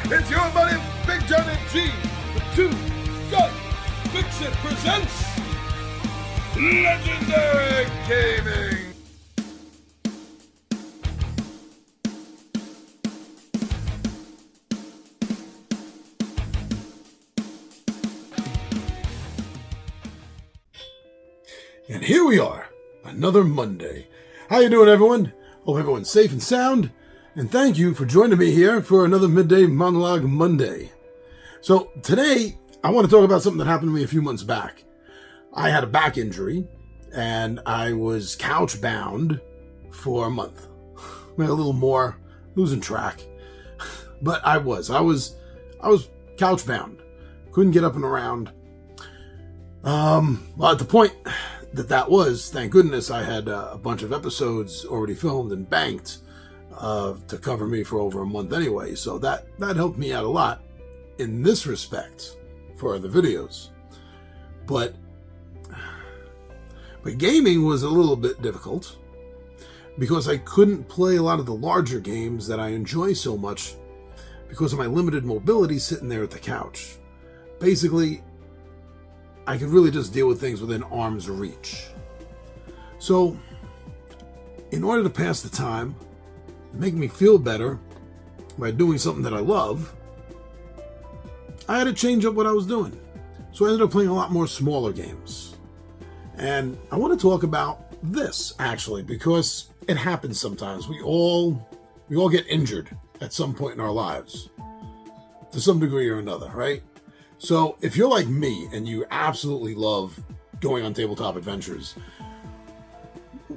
It's your buddy, Big Johnny G, the Two Gun Pixie presents Legendary Gaming. And here we are, another Monday. How you doing, everyone? Hope everyone's safe and sound. And thank you for joining me here for another Midday Monologue Monday. So today, I want to talk about something that happened to me a few months back. I had a back injury, and I was couch-bound for a month. Maybe a little more, losing track. But I was couch-bound. Couldn't get up and around. Well, at the point that was, thank goodness, I had a bunch of episodes already filmed and banked to cover me for over a month anyway. So that helped me out a lot in this respect for the videos. But gaming was a little bit difficult because I couldn't play a lot of the larger games that I enjoy so much because of my limited mobility sitting there at the couch. Basically, I could really just deal with things within arm's reach. So, in order to pass the time, make me feel better by doing something that I love, I had to change up what I was doing. So I ended up playing a lot more smaller games. And I want to talk about this, actually, because it happens sometimes. We all get injured at some point in our lives, to some degree or another, right? So if you're like me and you absolutely love going on tabletop adventures,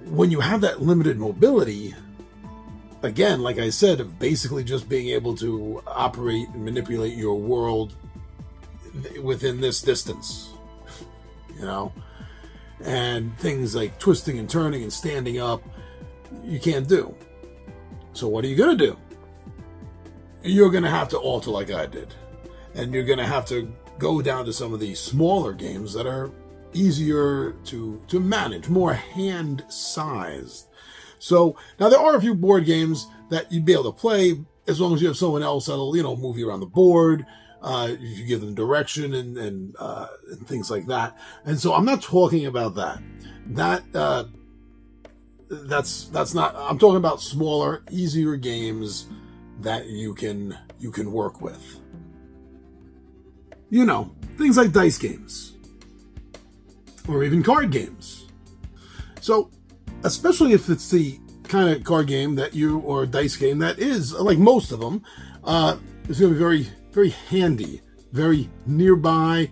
when you have that limited mobility, again, like I said, of basically just being able to operate and manipulate your world within this distance, you know, and things like twisting and turning and standing up, you can't do. So what are you going to do? You're going to have to alter like I did. And you're going to have to go down to some of these smaller games that are easier to manage, more hand-sized. So now there are a few board games that you'd be able to play as long as you have someone else that'll, move you around the board. You give them direction and things like that. And so I'm not talking about that. That's not. I'm talking about smaller, easier games that you can work with. Things like dice games or even card games. So, especially if it's the kind of card game or dice game that is, like most of them, is going to be very, very handy, very nearby,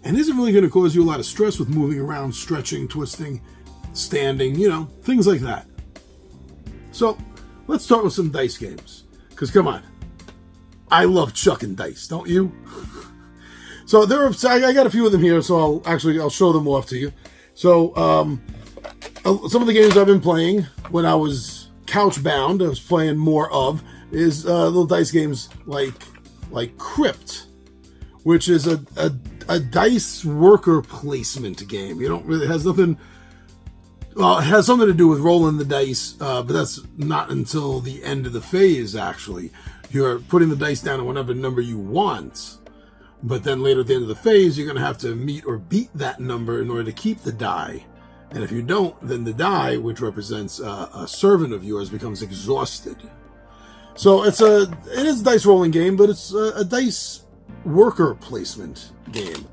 and isn't really going to cause you a lot of stress with moving around, stretching, twisting, standing, things like that. So, let's start with some dice games. Because, come on, I love chucking dice, don't you? So I got a few of them here, so I'll show them off to you. So some of the games I've been playing when I was couch bound, I was playing more of, is little dice games like Crypt, which is a dice worker placement game. It has nothing. Well, it has something to do with rolling the dice, but that's not until the end of the phase. Actually, you're putting the dice down at whatever number you want. But then later at the end of the phase, you're going to have to meet or beat that number in order to keep the die. And if you don't, then the die, which represents a servant of yours, becomes exhausted. So it is a dice rolling game, but it's a dice worker placement game.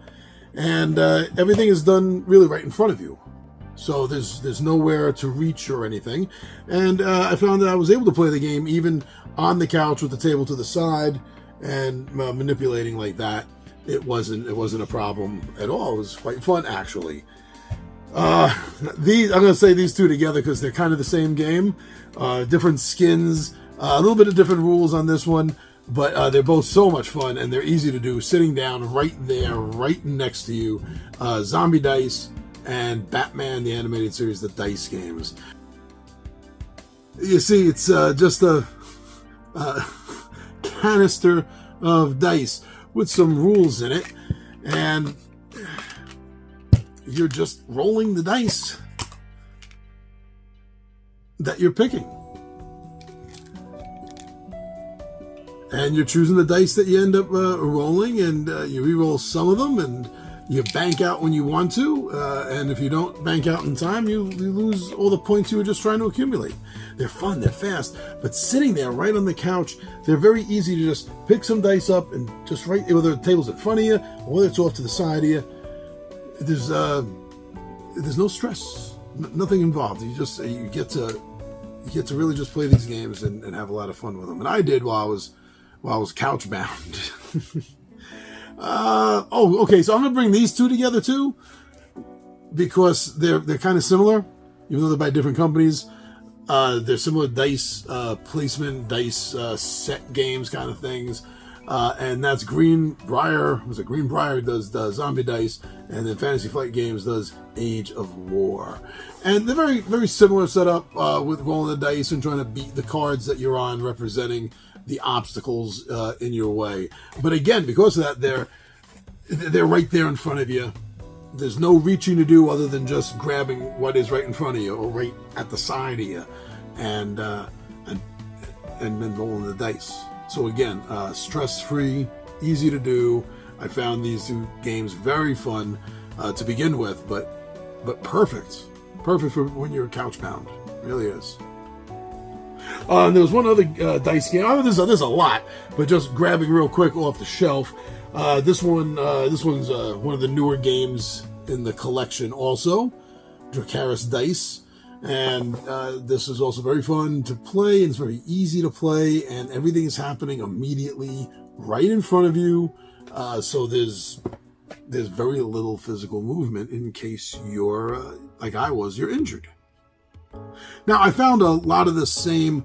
And everything is done really right in front of you. So there's nowhere to reach or anything. And I found that I was able to play the game even on the couch with the table to the side and manipulating like that. It wasn't a problem at all. It was quite fun, actually. I'm going to say these two together because they're kind of the same game. Different skins, a little bit of different rules on this one, but they're both so much fun and they're easy to do sitting down right there, right next to you. Zombie Dice and Batman the Animated Series, the dice games. You see, it's just a canister of dice with some rules in it, and you're just rolling the dice that you're picking. and you're choosing the dice that you end up rolling, and you re-roll some of them, and you bank out when you want to, and if you don't bank out in time, you lose all the points you were just trying to accumulate. They're fun, they're fast, but sitting there right on the couch, they're very easy to just pick some dice up and just whether the table's in front of you or whether it's off to the side of you. There's no stress, nothing involved. You get to really just play these games and have a lot of fun with them. And I did while I was couch bound. Okay, so I'm gonna bring these two together too, because they're kind of similar, even though they're by different companies. They're similar dice placement, dice set games kind of things, and that's Greenbrier. Was it Greenbrier does Zombie Dice, and then Fantasy Flight Games does Age of War, and they're very very similar setup with rolling the dice and trying to beat the cards that you're on, representing the obstacles in your way. But again, because of that, they're right there in front of you. There's no reaching to do other than just grabbing what is right in front of you or right at the side of you, and then rolling the dice. So again, stress-free, easy to do. I found these two games very fun to begin with, but perfect for when you're couch bound. It really is. And there was one other dice game. There's a lot, but just grabbing real quick off the shelf. This one's one of the newer games in the collection also, Dracaris Dice, and this is also very fun to play, and it's very easy to play, and everything is happening immediately right in front of you, so there's very little physical movement in case you're, like I was, you're injured. Now, I found a lot of the same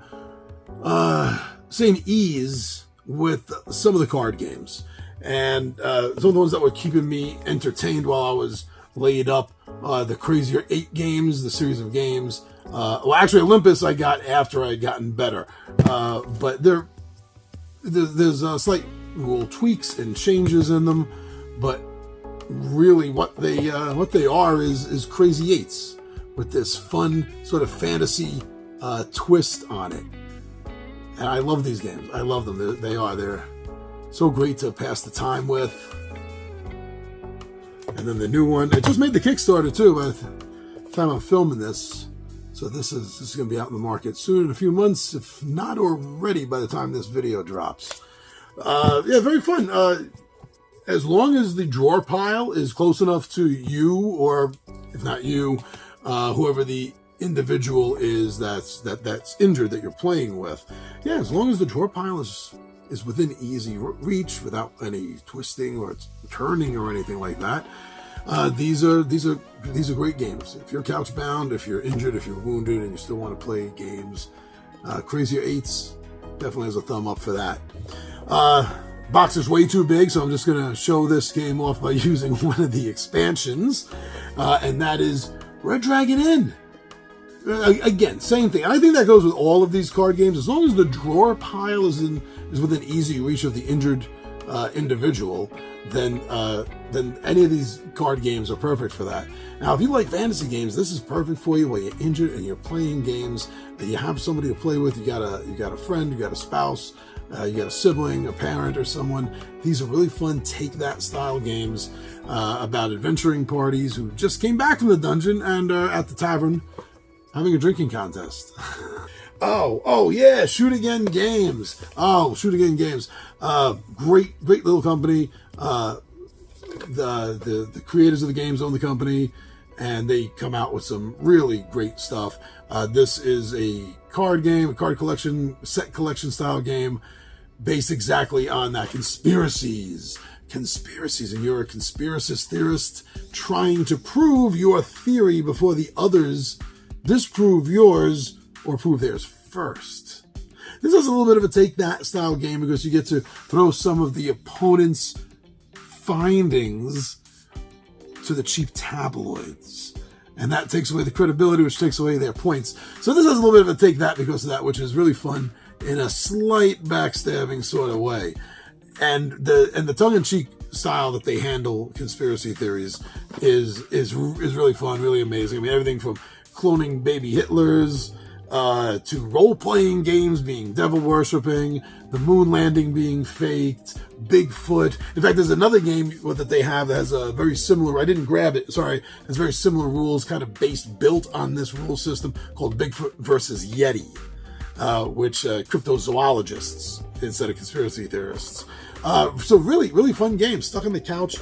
ease with some of the card games. And some of the ones that were keeping me entertained while I was laid up, the Crazier 8 games, the series of games. Well, actually, Olympus I got after I had gotten better. But there's slight rule tweaks and changes in them. But really what they are is Crazy Eights with this fun sort of fantasy twist on it. And I love these games. I love them. They're so great to pass the time with. And then the new one, it just made the Kickstarter too by the time I'm filming this. So this is going to be out in the market soon in a few months, if not already by the time this video drops. Yeah, very fun. As long as the drawer pile is close enough to you, or if not you, whoever the individual is that's injured that you're playing with. Yeah, as long as the drawer pile is within easy reach without any twisting or turning or anything like that. These are great games. If you're couch bound, if you're injured, if you're wounded, and you still want to play games, Crazier 8s definitely has a thumb up for that. Box is way too big, so I'm just going to show this game off by using one of the expansions, and that is Red Dragon Inn. Again, same thing. I think that goes with all of these card games. As long as the drawer pile is within easy reach of the injured individual, then any of these card games are perfect for that. Now, if you like fantasy games, this is perfect for you while you're injured and you're playing games that you have somebody to play with. You got a friend, you got a spouse, you got a sibling, a parent, or someone. These are really fun take-that style games about adventuring parties who just came back from the dungeon and are at the tavern having a drinking contest. Oh yeah, Shoot Again Games. Great little company. The creators of the games own the company, and they come out with some really great stuff. This is a card game, a card collection, set collection style game, based exactly on that. Conspiracies, and you're a conspiracist theorist trying to prove your theory before the others disprove yours or prove theirs first. This is a little bit of a take that style game because you get to throw some of the opponent's findings to the cheap tabloids, and that takes away the credibility, which takes away their points. So this has a little bit of a take that because of that, which is really fun in a slight backstabbing sort of way. And the tongue-in-cheek style that they handle conspiracy theories is really fun, really amazing. I mean, everything from cloning baby Hitlers to role-playing games being devil worshipping, the moon landing being faked, Bigfoot. In fact, there's another game that they have that has a very similar, I didn't grab it, sorry, has very similar rules, kind of built on this rule system, called Bigfoot versus Yeti, which cryptozoologists instead of conspiracy theorists. So really, really fun game. Stuck on the couch,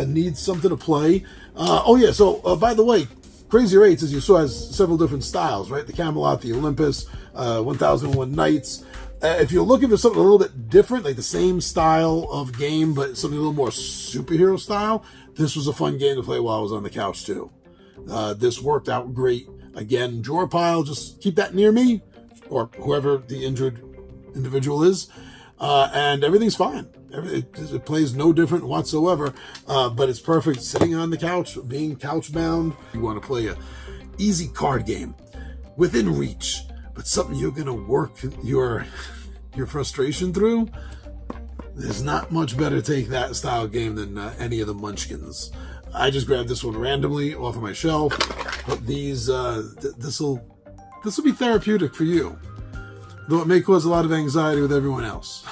needs something to play. Oh yeah, so by the way, Crazy Eights, as you saw, has several different styles, right? The Camelot, the Olympus, 1001 Nights. If you're looking for something a little bit different, like the same style of game, but something a little more superhero style, this was a fun game to play while I was on the couch too. This worked out great. Again, drawer pile, just keep that near me, or whoever the injured individual is, and everything's fine. It plays no different whatsoever, but it's perfect sitting on the couch, being couch bound. You want to play a easy card game within reach, but something you're going to work your frustration through. There's not much better take that style game than any of the Munchkins. I just grabbed this one randomly off of my shelf, but these this will be therapeutic for you, though it may cause a lot of anxiety with everyone else.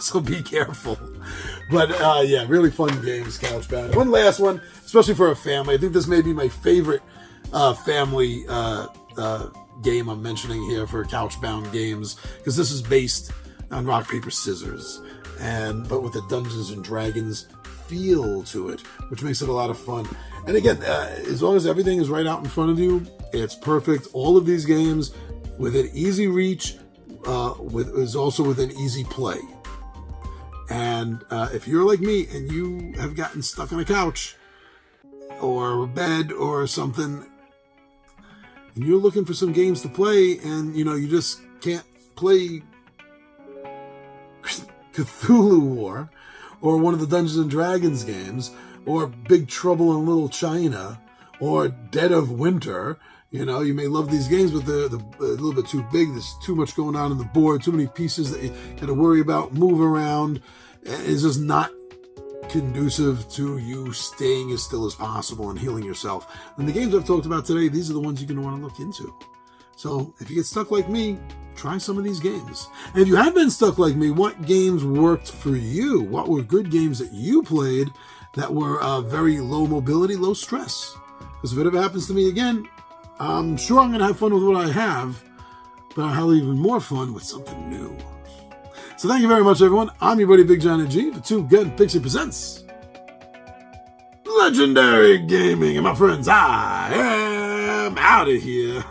So be careful. But yeah, really fun games, couchbound. One last one, especially for a family. I think this may be my favorite family game I'm mentioning here for couchbound games, because this is based on rock, paper, scissors, but with a Dungeons and Dragons feel to it, which makes it a lot of fun. And again, as long as everything is right out in front of you, it's perfect. All of these games within easy reach, is also within easy play. And if you're like me and you have gotten stuck on a couch or a bed or something, and you're looking for some games to play, and you just can't play Cthulhu War or one of the Dungeons and Dragons games, or Big Trouble in Little China, or Dead of Winter. You may love these games, but they're a little bit too big. There's too much going on the board, too many pieces that you got to worry about, move around. It's just not conducive to you staying as still as possible and healing yourself. And the games I've talked about today, these are the ones you're going to want to look into. So if you get stuck like me, try some of these games. And if you have been stuck like me, what games worked for you? What were good games that you played that were very low mobility, low stress? Because if it ever happens to me again, I'm sure I'm going to have fun with what I have, but I'll have even more fun with something new. So thank you very much, everyone. I'm your buddy Big John G for Two Gun Pixie Presents Legendary Gaming. And my friends, I am out of here.